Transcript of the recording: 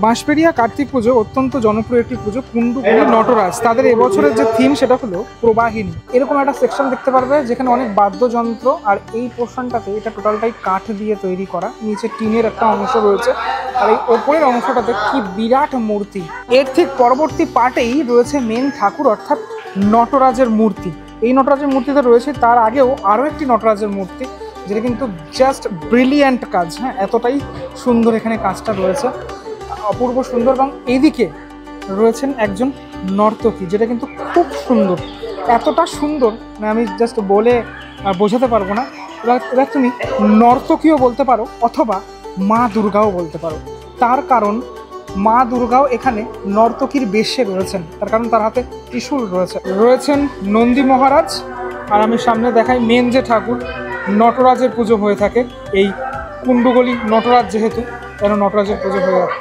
বাঁশবেড়িয়া কার্তিক পুজো অত্যন্ত জনপ্রিয় একটি পুজো। কুণ্ডুগুলি নটরাজ তাদের এবছরের যে থিম সেটা হলো প্রবাহিনী। এরকম একটা সেকশন দেখতে পারবে যেখানে অনেক বাদ্যযন্ত্র, আর এই পোর্শনটাতে এটা টোটালটাই কাঠ দিয়ে তৈরি করা, নিচে টিনের একটা অংশ রয়েছে, আর এই ওপরের অংশটাতে কি বিরাট মূর্তি। এর ঠিক পরবর্তী পার্টেই রয়েছে মেন ঠাকুর অর্থাৎ নটরাজের মূর্তি। এই নটরাজের মূর্তিতে রয়েছে তার আগেও আরও একটি নটরাজের মূর্তি, যেটা কিন্তু জাস্ট ব্রিলিয়ান্ট কাজ। হ্যাঁ, এতটাই সুন্দর এখানে কাজটা রয়েছে, অপূর্ব সুন্দর। এবং এইদিকে রয়েছেন একজন নর্তকী, যেটা কিন্তু খুব সুন্দর, এতটা সুন্দর আমি জাস্ট বলে বোঝাতে পারবো না। এবার তুমি নর্তকীও বলতে পারো অথবা মা দুর্গাও বলতে পারো। তার কারণ মা দুর্গাও এখানে নর্তকীর বেশে রয়েছেন, তার কারণ তার হাতে ত্রিশূল রয়েছেন নন্দী মহারাজ। আর আমি সামনে দেখাই মেন যে ঠাকুর, নটরাজের পুজো হয়ে থাকে এই কুণ্ডুগুলি নটরাজ, যেহেতু কেন নটরাজের পুজো হয়ে থাকে।